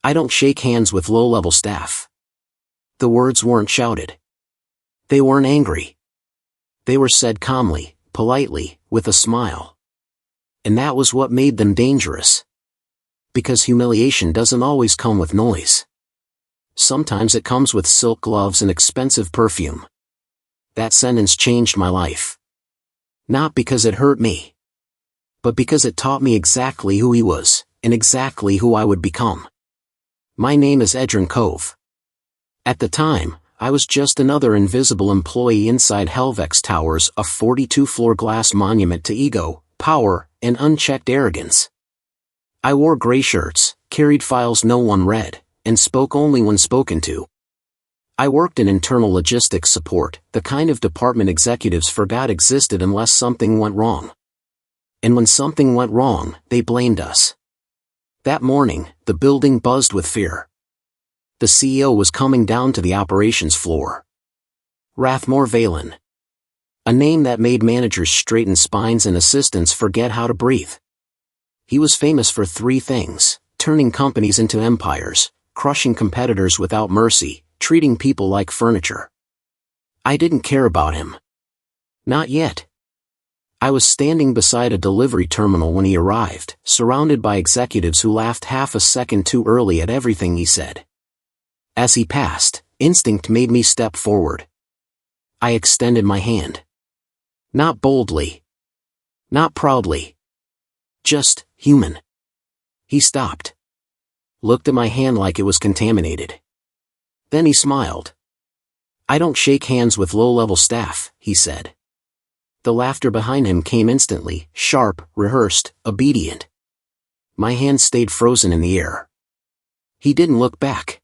I don't shake hands with low-level staff. The words weren't shouted. They weren't angry. They were said calmly, politely, with a smile. And that was what made them dangerous. Because humiliation doesn't always come with noise. Sometimes it comes with silk gloves and expensive perfume. That sentence changed my life. Not because it hurt me, but because it taught me exactly who he was, and exactly who I would become. My name is Edrin Cove. At the time, I was just another invisible employee inside Helvex Towers, a 42-floor glass monument to ego, power, and unchecked arrogance. I wore gray shirts, carried files no one read, and spoke only when spoken to. I worked in internal logistics support, the kind of department executives forgot existed unless something went wrong. And when something went wrong, they blamed us. That morning, the building buzzed with fear. The CEO was coming down to the operations floor. Rathmore Valen. A name that made managers straighten spines and assistants forget how to breathe. He was famous for three things: turning companies into empires, crushing competitors without mercy, treating people like furniture. I didn't care about him. Not yet. I was standing beside a delivery terminal when he arrived, surrounded by executives who laughed half a second too early at everything he said. As he passed, instinct made me step forward. I extended my hand. Not boldly. Not proudly. Just human. He stopped. Looked at my hand like it was contaminated. Then he smiled. I don't shake hands with low-level staff, he said. The laughter behind him came instantly, sharp, rehearsed, obedient. My hand stayed frozen in the air. He didn't look back.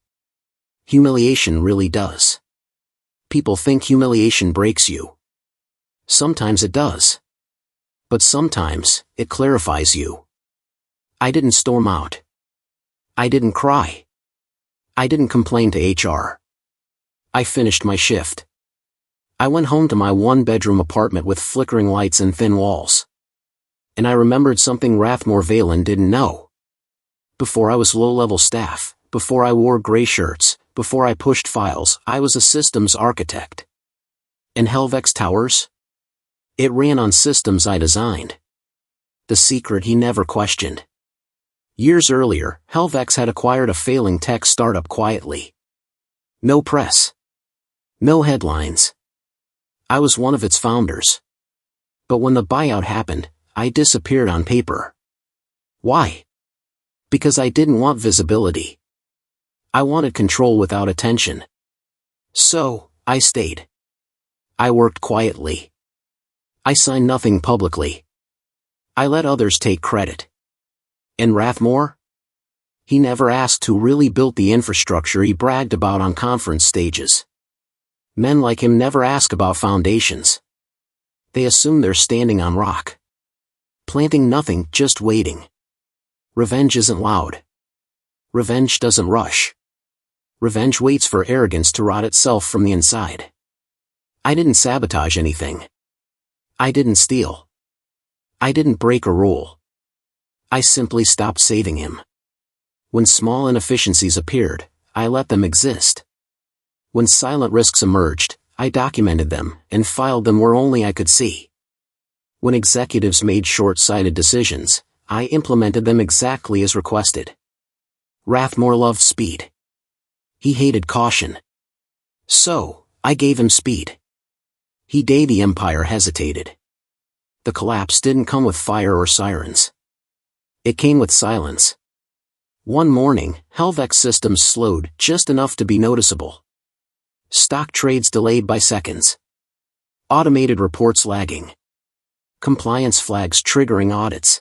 Humiliation really does. People think humiliation breaks you. Sometimes it does. But sometimes, it clarifies you. I didn't storm out. I didn't cry. I didn't complain to HR. I finished my shift. I went home to my one-bedroom apartment with flickering lights and thin walls. And I remembered something Rathmore Valen didn't know. Before I was low-level staff, before I wore gray shirts, before I pushed files, I was a systems architect. And Helvex Towers? It ran on systems I designed. The secret he never questioned. Years earlier, Helvex had acquired a failing tech startup quietly. No press. No headlines. I was one of its founders. But when the buyout happened, I disappeared on paper. Why? Because I didn't want visibility. I wanted control without attention. So, I stayed. I worked quietly. I signed nothing publicly. I let others take credit. And Rathmore? He never asked who really built the infrastructure he bragged about on conference stages. Men like him never ask about foundations. They assume they're standing on rock. Planting nothing, just waiting. Revenge isn't loud. Revenge doesn't rush. Revenge waits for arrogance to rot itself from the inside. I didn't sabotage anything. I didn't steal. I didn't break a rule. I simply stopped saving him. When small inefficiencies appeared, I let them exist. When silent risks emerged, I documented them and filed them where only I could see. When executives made short-sighted decisions, I implemented them exactly as requested. Rathmore loved speed. He hated caution. So, I gave him speed. He day the empire hesitated. The collapse didn't come with fire or sirens. It came with silence. One morning, Helvex systems slowed just enough to be noticeable. Stock trades delayed by seconds. Automated reports lagging. Compliance flags triggering audits.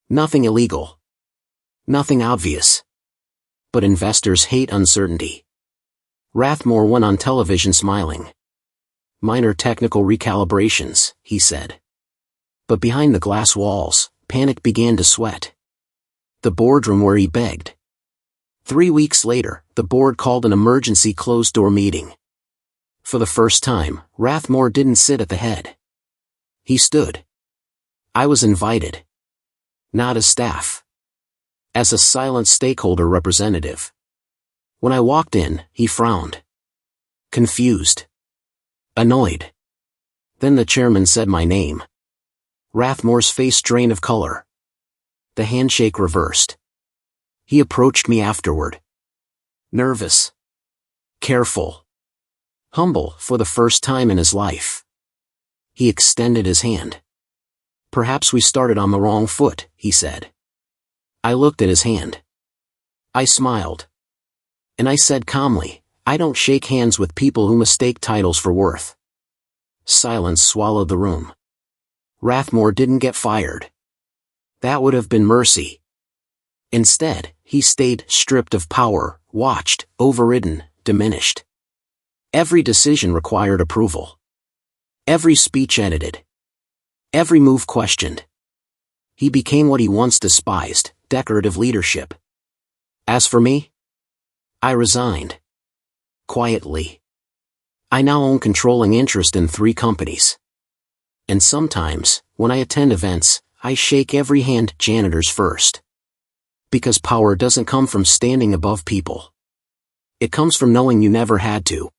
Nothing illegal. Nothing obvious. But investors hate uncertainty. Rathmore went on television smiling. Minor technical recalibrations, he said. But behind the glass walls, panic began to sweat. The boardroom where he begged. 3 weeks later, the board called an emergency closed-door meeting. For the first time, Rathmore didn't sit at the head. He stood. I was invited. Not as staff. as a silent stakeholder representative. When I walked in, he frowned. Confused. Annoyed. Then the chairman said my name. Rathmore's face drained of color. The handshake reversed. He approached me afterward. Nervous. Careful. Humble for the first time in his life. He extended his hand. Perhaps we started on the wrong foot, he said. I looked at his hand. I smiled. And I said calmly, I don't shake hands with people who mistake titles for worth. Silence swallowed the room. Rathmore didn't get fired. That would have been mercy. Instead, he stayed stripped of power, watched, overridden, diminished. Every decision required approval. Every speech edited. Every move questioned. He became what he once despised, decorative leadership. As for me, I resigned. Quietly. I now own controlling interest in 3 companies. And sometimes, when I attend events, I shake every hand janitors first. Because power doesn't come from standing above people. It comes from knowing you never had to.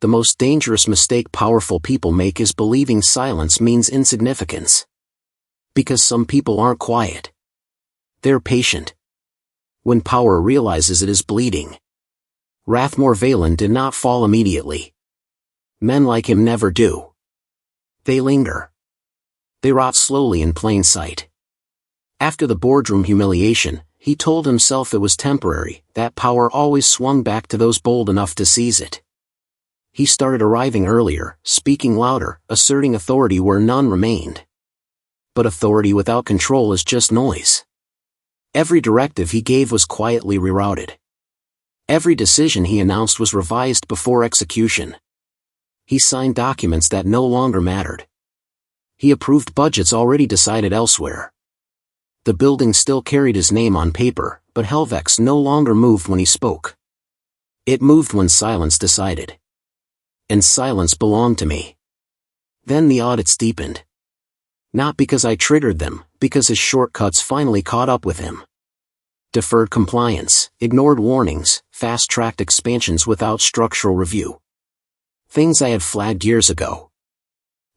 The most dangerous mistake powerful people make is believing silence means insignificance. Because some people aren't quiet. They're patient. When power realizes it is bleeding. Rathmore Valen did not fall immediately. Men like him never do. They linger. They rot slowly in plain sight. After the boardroom humiliation, he told himself it was temporary, that power always swung back to those bold enough to seize it. He started arriving earlier, speaking louder, asserting authority where none remained. But authority without control is just noise. Every directive he gave was quietly rerouted. Every decision he announced was revised before execution. He signed documents that no longer mattered. He approved budgets already decided elsewhere. The building still carried his name on paper, but Helvex no longer moved when he spoke. It moved when silence decided. And silence belonged to me. Then the audits deepened. Not because I triggered them, because his shortcuts finally caught up with him. Deferred compliance, ignored warnings, fast-tracked expansions without structural review. Things I had flagged years ago.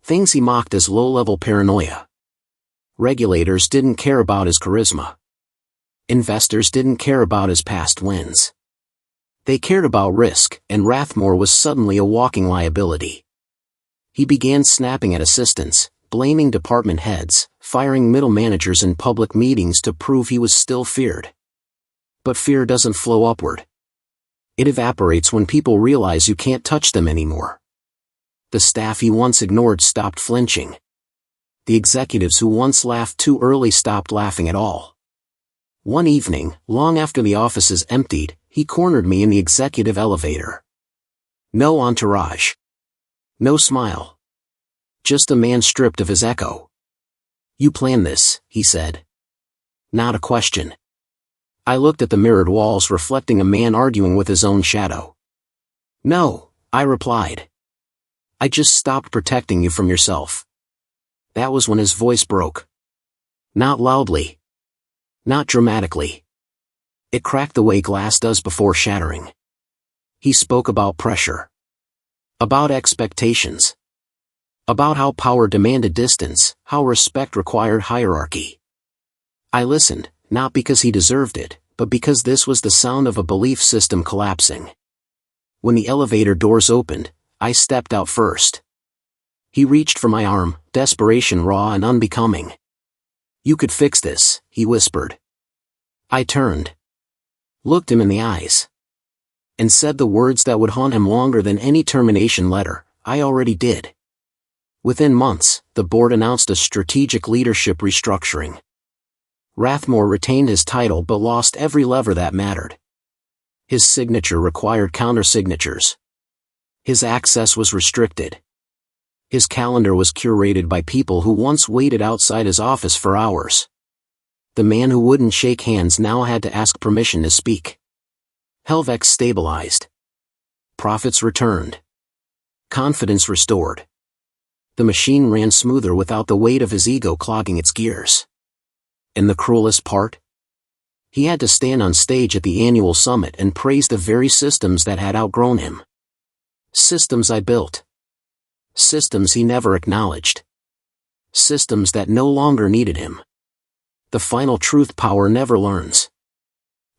Things he mocked as low-level paranoia. Regulators didn't care about his charisma. Investors didn't care about his past wins. They cared about risk, and Rathmore was suddenly a walking liability. He began snapping at assistants, blaming department heads, firing middle managers in public meetings to prove he was still feared. But fear doesn't flow upward. It evaporates when people realize you can't touch them anymore. The staff he once ignored stopped flinching. The executives who once laughed too early stopped laughing at all. One evening, long after the offices emptied, he cornered me in the executive elevator. No entourage. No smile. Just a man stripped of his echo. You planned this, he said. Not a question. I looked at the mirrored walls reflecting a man arguing with his own shadow. No, I replied. I just stopped protecting you from yourself. That was when his voice broke. Not loudly. Not dramatically. It cracked the way glass does before shattering. He spoke about pressure. About expectations. About how power demanded distance, how respect required hierarchy. I listened, not because he deserved it, but because this was the sound of a belief system collapsing. When the elevator doors opened, I stepped out first. He reached for my arm, desperation raw and unbecoming. You could fix this, he whispered. I turned. Looked him in the eyes. And said the words that would haunt him longer than any termination letter, I already did. Within months, the board announced a strategic leadership restructuring. Rathmore retained his title but lost every lever that mattered. His signature required countersignatures. His access was restricted. His calendar was curated by people who once waited outside his office for hours. The man who wouldn't shake hands now had to ask permission to speak. Helvex stabilized. Profits returned. Confidence restored. The machine ran smoother without the weight of his ego clogging its gears. And the cruelest part? He had to stand on stage at the annual summit and praise the very systems that had outgrown him. Systems I built. Systems he never acknowledged. Systems that no longer needed him. The final truth: power never learns.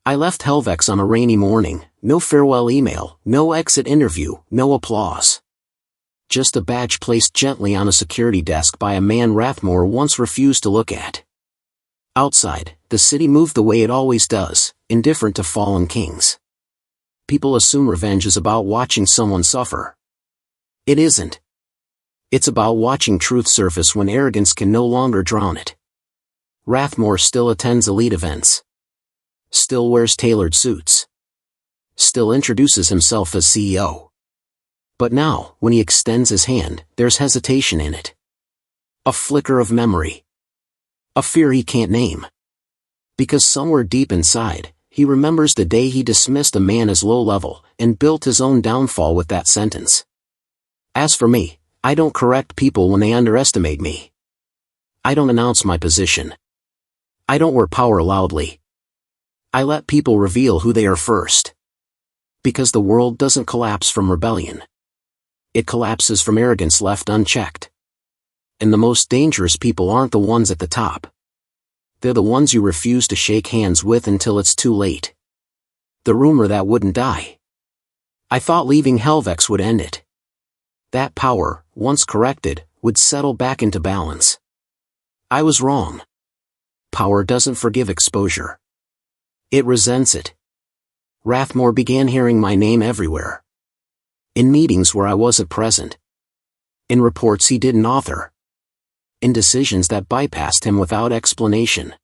I left Helvex on a rainy morning, no farewell email, no exit interview, no applause. Just a badge placed gently on a security desk by a man Rathmore once refused to look at. Outside, the city moved the way it always does, indifferent to fallen kings. People assume revenge is about watching someone suffer. It isn't. It's about watching truth surface when arrogance can no longer drown it. Rathmore still attends elite events. Still wears tailored suits. Still introduces himself as CEO. But now, when he extends his hand, there's hesitation in it. A flicker of memory. A fear he can't name. Because somewhere deep inside, he remembers the day he dismissed a man as low-level, and built his own downfall with that sentence. As for me, I don't correct people when they underestimate me. I don't announce my position. I don't wear power loudly. I let people reveal who they are first. Because the world doesn't collapse from rebellion. It collapses from arrogance left unchecked. And the most dangerous people aren't the ones at the top. They're the ones you refuse to shake hands with until it's too late. The rumor that wouldn't die. I thought leaving Helvex would end it. That power, once corrected, would settle back into balance. I was wrong. Power doesn't forgive exposure. It resents it. Rathmore began hearing my name everywhere. In meetings where I wasn't present. In reports he didn't author. In decisions that bypassed him without explanation.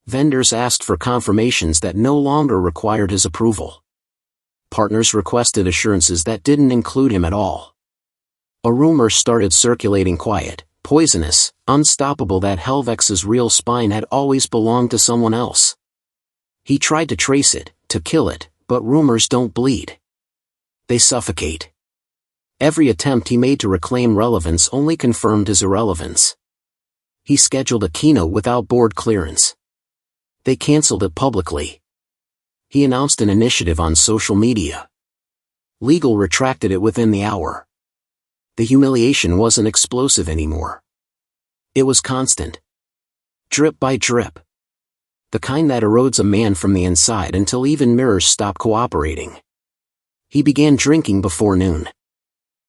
Vendors asked for confirmations that no longer required his approval. Partners requested assurances that didn't include him at all. A rumor started circulating, quiet, poisonous, unstoppable, that Helvex's real spine had always belonged to someone else. He tried to trace it, to kill it, but rumors don't bleed. They suffocate. Every attempt he made to reclaim relevance only confirmed his irrelevance. He scheduled a keynote without board clearance. They canceled it publicly. He announced an initiative on social media. Legal retracted it within the hour. The humiliation wasn't explosive anymore. It was constant. Drip by drip. The kind that erodes a man from the inside until even mirrors stop cooperating. He began drinking before noon.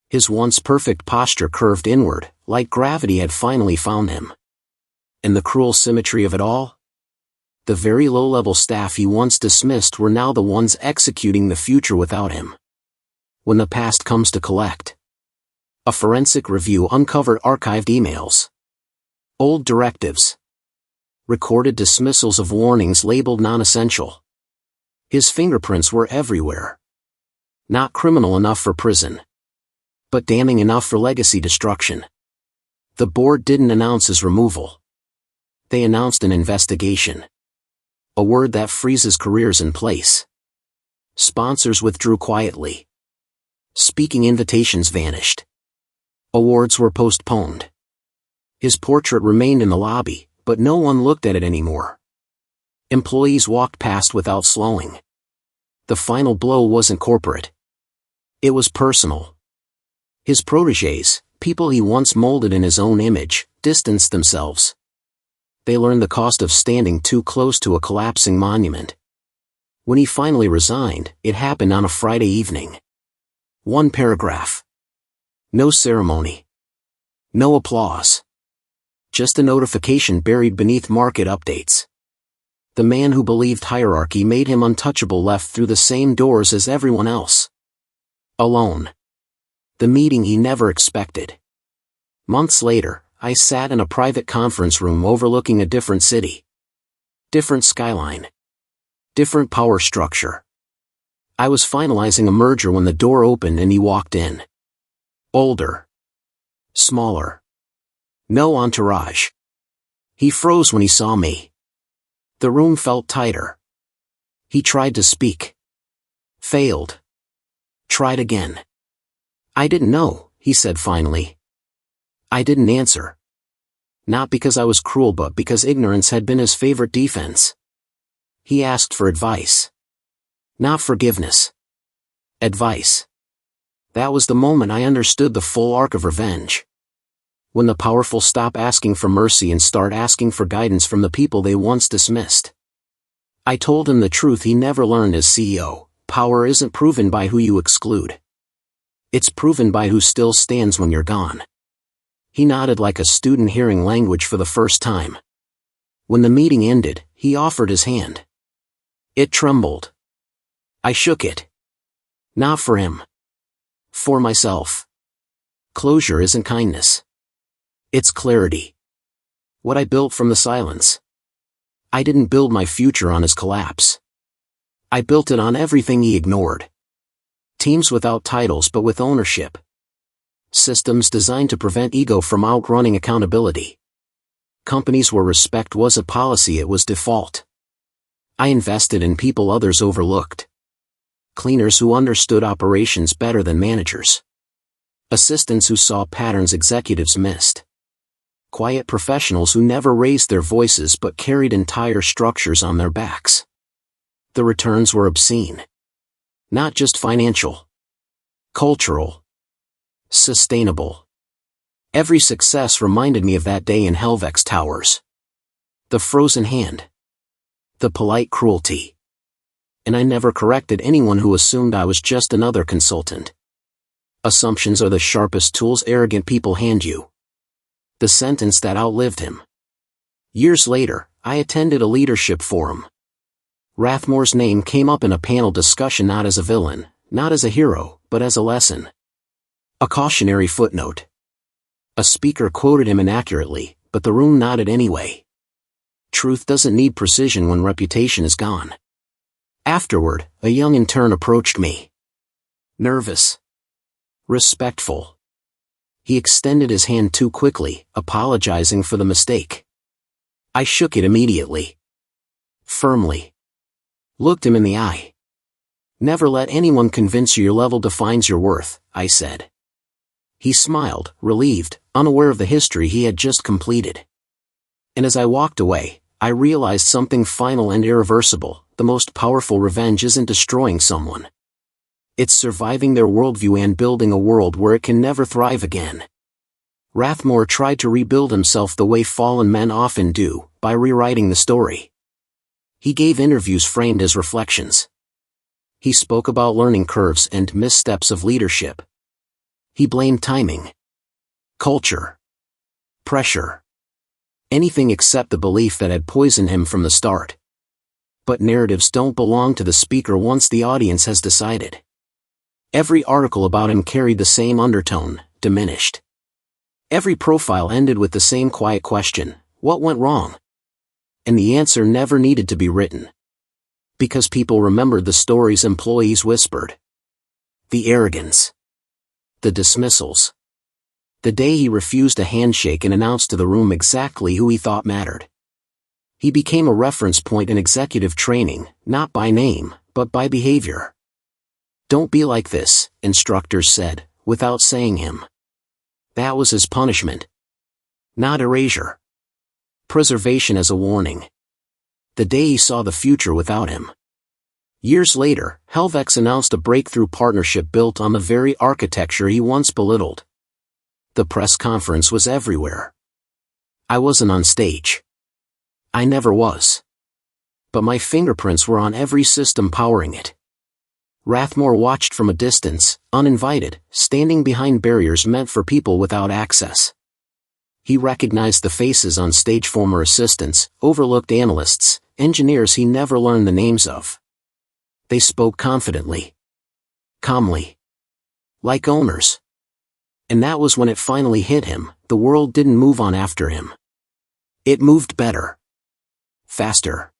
His once perfect posture curved inward, like gravity had finally found him. And the cruel symmetry of it all? The very low-level staff he once dismissed were now the ones executing the future without him. When the past comes to collect. A forensic review uncovered archived emails. Old directives. Recorded dismissals of warnings labeled non-essential. His fingerprints were everywhere. Not criminal enough for prison. But damning enough for legacy destruction. The board didn't announce his removal. They announced an investigation. A word that freezes careers in place. Sponsors withdrew quietly. Speaking invitations vanished. Awards were postponed. His portrait remained in the lobby, but no one looked at it anymore. Employees walked past without slowing. The final blow wasn't corporate. It was personal. His protégés, people he once molded in his own image, distanced themselves. They learned the cost of standing too close to a collapsing monument. When he finally resigned, it happened on a Friday evening. One paragraph. No ceremony. No applause. Just a notification buried beneath market updates. The man who believed hierarchy made him untouchable left through the same doors as everyone else. Alone. The meeting he never expected. Months later, I sat in a private conference room overlooking a different city. Different skyline. Different power structure. I was finalizing a merger when the door opened and he walked in. Older. Smaller. No entourage. He froze when he saw me. The room felt tighter. He tried to speak. Failed. Tried again. I didn't know, he said finally. I didn't answer. Not because I was cruel, but because ignorance had been his favorite defense. He asked for advice. Not forgiveness. Advice. That was the moment I understood the full arc of revenge. When the powerful stop asking for mercy and start asking for guidance from the people they once dismissed. I told him the truth he never learned as CEO. Power isn't proven by who you exclude. It's proven by who still stands when you're gone. He nodded like a student hearing language for the first time. When the meeting ended, he offered his hand. It trembled. I shook it. Not for him. For myself. Closure isn't kindness. It's clarity. What I built from the silence. I didn't build my future on his collapse. I built it on everything he ignored. Teams without titles but with ownership. Systems designed to prevent ego from outrunning accountability. Companies where respect was a policy, it was default. I invested in people others overlooked. Cleaners who understood operations better than managers. Assistants who saw patterns executives missed. Quiet professionals who never raised their voices but carried entire structures on their backs. The returns were obscene. Not just financial. Cultural. Sustainable. Every success reminded me of that day in Helvex Towers. The frozen hand. The polite cruelty. And I never corrected anyone who assumed I was just another consultant. Assumptions are the sharpest tools arrogant people hand you. The sentence that outlived him. Years later, I attended a leadership forum. Rathmore's name came up in a panel discussion not as a villain, not as a hero, but as a lesson. A cautionary footnote. A speaker quoted him inaccurately, but the room nodded anyway. Truth doesn't need precision when reputation is gone. Afterward, a young intern approached me. Nervous. Respectful. He extended his hand too quickly, apologizing for the mistake. I shook it immediately. Firmly. Looked him in the eye. Never let anyone convince you your level defines your worth, I said. He smiled, relieved, unaware of the history he had just completed. And as I walked away, I realized something final and irreversible. The most powerful revenge isn't destroying someone. It's surviving their worldview and building a world where it can never thrive again. Rathmore tried to rebuild himself the way fallen men often do, by rewriting the story. He gave interviews framed as reflections. He spoke about learning curves and missteps of leadership. He blamed timing, culture, pressure, anything except the belief that had poisoned him from the start. But narratives don't belong to the speaker once the audience has decided. Every article about him carried the same undertone, diminished. Every profile ended with the same quiet question, what went wrong? And the answer never needed to be written. Because people remembered the stories employees whispered. The arrogance. The dismissals. The day he refused a handshake and announced to the room exactly who he thought mattered. He became a reference point in executive training, not by name, but by behavior. Don't be like this, instructors said, without saying him. That was his punishment. Not erasure. Preservation as a warning. The day he saw the future without him. Years later, Helvex announced a breakthrough partnership built on the very architecture he once belittled. The press conference was everywhere. I wasn't on stage. I never was. But my fingerprints were on every system powering it. Rathmore watched from a distance, uninvited, standing behind barriers meant for people without access. He recognized the faces on stage, former assistants, overlooked analysts, engineers he never learned the names of. They spoke confidently. Calmly. Like owners. And that was when it finally hit him, the world didn't move on after him. It moved better. Faster.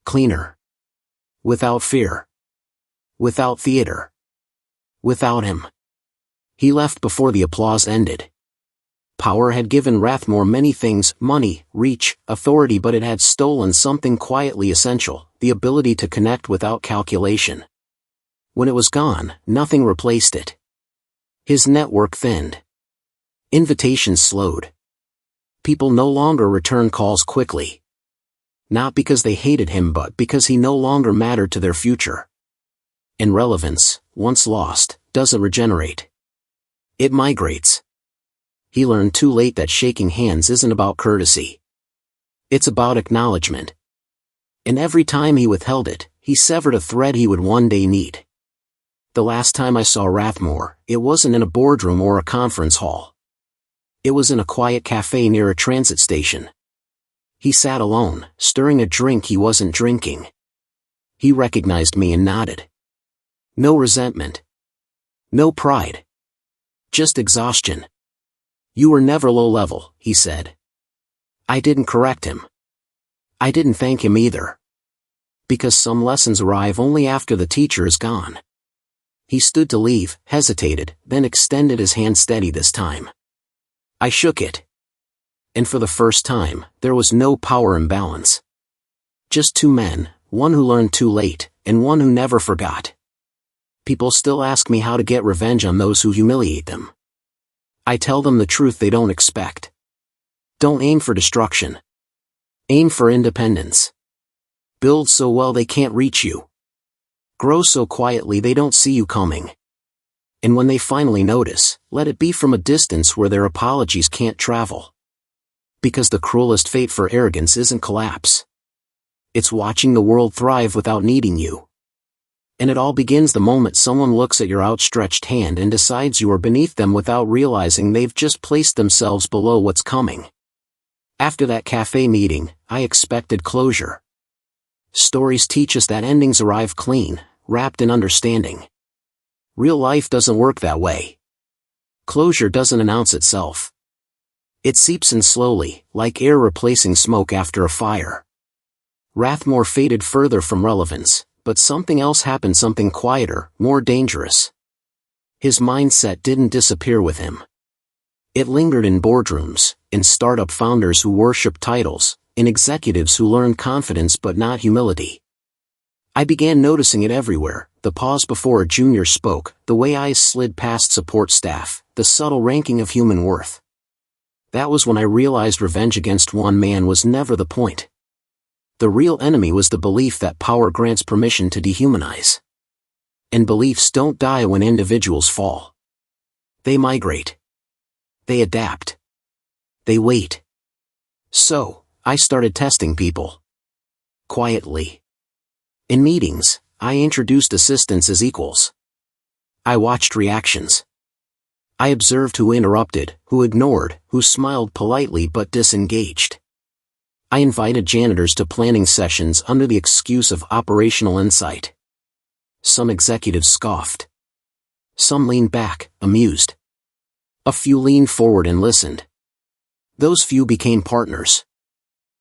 Cleaner. Without fear. Without theater. Without him. He left before the applause ended. Power had given Rathmore many things, money, reach, authority, but it had stolen something quietly essential, the ability to connect without calculation. When it was gone, nothing replaced it. His network thinned. Invitations slowed. People no longer returned calls quickly. Not because they hated him but because he no longer mattered to their future. And relevance, once lost, doesn't regenerate. It migrates. He learned too late that shaking hands isn't about courtesy. It's about acknowledgement. And every time he withheld it, he severed a thread he would one day need. The last time I saw Rathmore, it wasn't in a boardroom or a conference hall. It was in a quiet cafe near a transit station. He sat alone, stirring a drink he wasn't drinking. He recognized me and nodded. No resentment. No pride. Just exhaustion. You were never low level, he said. I didn't correct him. I didn't thank him either. Because some lessons arrive only after the teacher is gone. He stood to leave, hesitated, then extended his hand steady this time. I shook it. And for the first time, there was no power imbalance. Just two men, one who learned too late, and one who never forgot. People still ask me how to get revenge on those who humiliate them. I tell them the truth they don't expect. Don't aim for destruction. Aim for independence. Build so well they can't reach you. Grow so quietly they don't see you coming. And when they finally notice, let it be from a distance where their apologies can't travel. Because the cruelest fate for arrogance isn't collapse. It's watching the world thrive without needing you. And it all begins the moment someone looks at your outstretched hand and decides you are beneath them without realizing they've just placed themselves below what's coming. After that cafe meeting, I expected closure. Stories teach us that endings arrive clean, wrapped in understanding. Real life doesn't work that way. Closure doesn't announce itself. It seeps in slowly, like air replacing smoke after a fire. Rathmore faded further from relevance, but something else happened, something quieter, more dangerous. His mindset didn't disappear with him. It lingered in boardrooms, in startup founders who worship titles, in executives who learn confidence but not humility. I began noticing it everywhere, the pause before a junior spoke, the way eyes slid past support staff, the subtle ranking of human worth. That was when I realized revenge against one man was never the point. The real enemy was the belief that power grants permission to dehumanize. And beliefs don't die when individuals fall. They migrate. They adapt. They wait. So, I started testing people. Quietly. In meetings, I introduced assistants as equals. I watched reactions. I observed who interrupted, who ignored, who smiled politely but disengaged. I invited janitors to planning sessions under the excuse of operational insight. Some executives scoffed. Some leaned back, amused. A few leaned forward and listened. Those few became partners.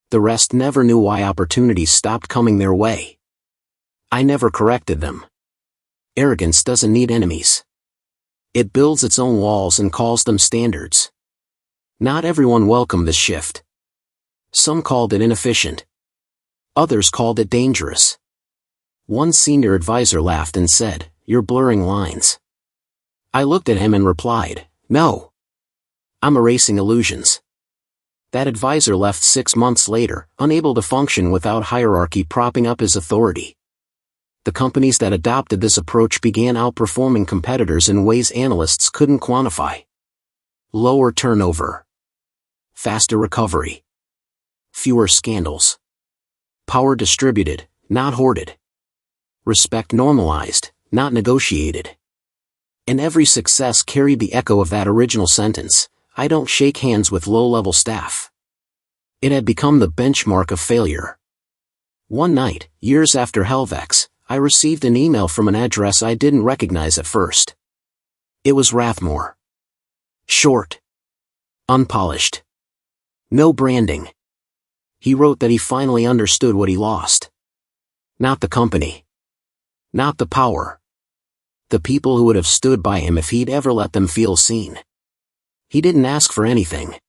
The rest never knew why opportunities stopped coming their way. I never corrected them. Arrogance doesn't need enemies. It builds its own walls and calls them standards. Not everyone welcomed this shift. Some called it inefficient. Others called it dangerous. One senior advisor laughed and said, "You're blurring lines." I looked at him and replied, "No. I'm erasing illusions." That advisor left 6 months later, unable to function without hierarchy propping up his authority. The companies that adopted this approach began outperforming competitors in ways analysts couldn't quantify. Lower turnover. Faster recovery. Fewer scandals. Power distributed, not hoarded. Respect normalized, not negotiated. And every success carried the echo of that original sentence, "I don't shake hands with low-level staff." It had become the benchmark of failure. One night, years after Helvex, I received an email from an address I didn't recognize at first. It was Rathmore. Short. Unpolished. No branding. He wrote that he finally understood what he lost. Not the company. Not the power. The people who would have stood by him if he'd ever let them feel seen. He didn't ask for anything.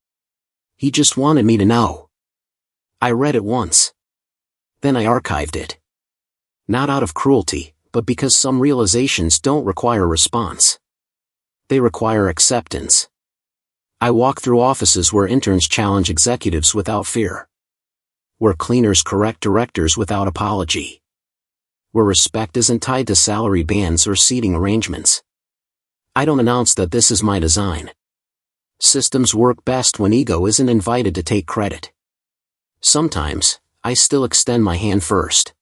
He just wanted me to know. I read it once. Then I archived it. Not out of cruelty, but because some realizations don't require response. They require acceptance. I walk through offices where interns challenge executives without fear. where cleaners correct directors without apology. Where respect isn't tied to salary bands or seating arrangements. I don't announce that this is my design. Systems work best when ego isn't invited to take credit. Sometimes, I still extend my hand first.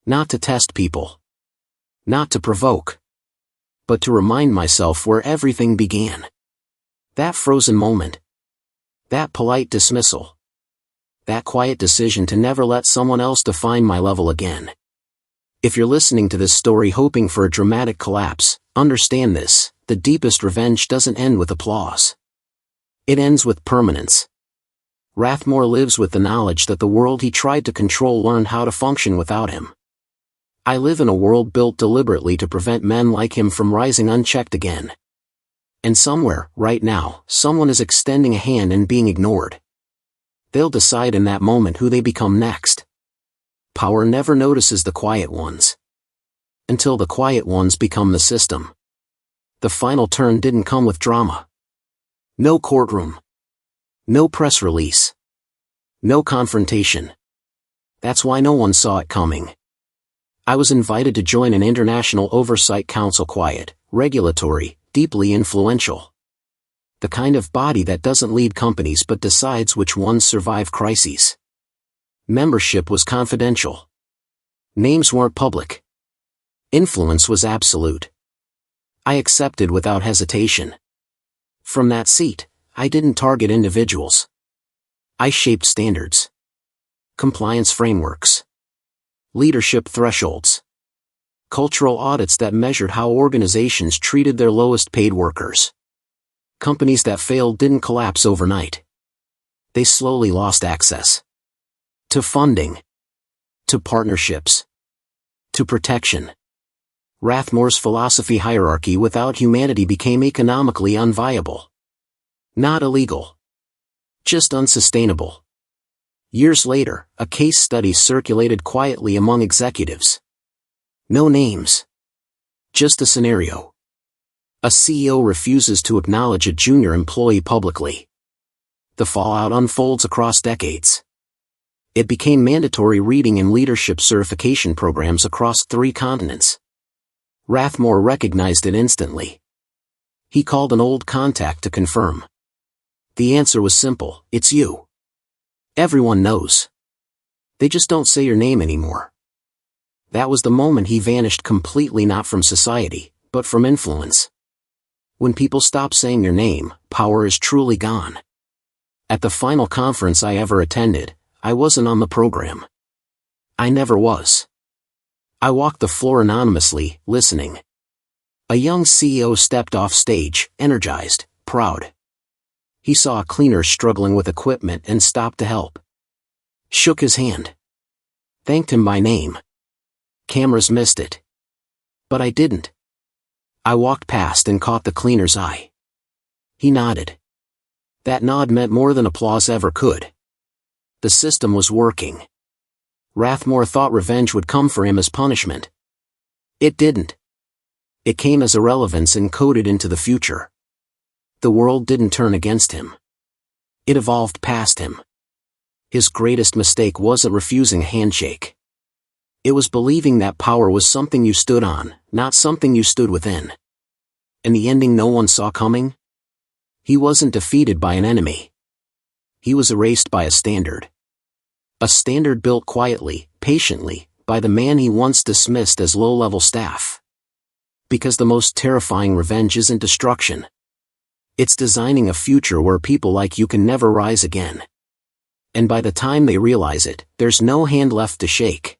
Not to test people. Not to provoke. But to remind myself where everything began. That frozen moment. That polite dismissal. That quiet decision to never let someone else define my level again. If you're listening to this story hoping for a dramatic collapse, understand this: the deepest revenge doesn't end with applause. It ends with permanence. Rathmore lives with the knowledge that the world he tried to control learned how to function without him. I live in a world built deliberately to prevent men like him from rising unchecked again. And somewhere, right now, someone is extending a hand and being ignored. They'll decide in that moment who they become next. Power never notices the quiet ones. Until the quiet ones become the system. The final turn didn't come with drama. No courtroom. No press release. No confrontation. That's why no one saw it coming. I was invited to join an international oversight council, quiet, regulatory, deeply influential. The kind of body that doesn't lead companies but decides which ones survive crises. Membership was confidential. Names weren't public. Influence was absolute. I accepted without hesitation. From that seat, I didn't target individuals. I shaped standards. Compliance frameworks. Leadership thresholds. Cultural audits that measured how organizations treated their lowest paid workers. Companies that failed didn't collapse overnight. They slowly lost access. To funding. To partnerships. To protection. Rathmore's philosophy: hierarchy without humanity became economically unviable. Not illegal. Just unsustainable. Years later, a case study circulated quietly among executives. No names. Just a scenario. A CEO refuses to acknowledge a junior employee publicly. The fallout unfolds across decades. It became mandatory reading in leadership certification programs across 3 continents. Rathmore recognized it instantly. He called an old contact to confirm. The answer was simple: it's you. Everyone knows. They just don't say your name anymore. That was the moment he vanished completely, not from society, but from influence. When people stop saying your name, power is truly gone. At the final conference I ever attended, I wasn't on the program. I never was. I walked the floor anonymously, listening. A young CEO stepped off stage, energized, proud. He saw a cleaner struggling with equipment and stopped to help. Shook his hand. Thanked him by name. Cameras missed it. But I didn't. I walked past and caught the cleaner's eye. He nodded. That nod meant more than applause ever could. The system was working. Rathmore thought revenge would come for him as punishment. It didn't. It came as irrelevance encoded into the future. The world didn't turn against him. It evolved past him. His greatest mistake wasn't refusing a handshake. It was believing that power was something you stood on, not something you stood within. And the ending no one saw coming? He wasn't defeated by an enemy. He was erased by a standard. A standard built quietly, patiently, by the man he once dismissed as low-level staff. Because the most terrifying revenge isn't destruction. It's designing a future where people like you can never rise again. And by the time they realize it, there's no hand left to shake.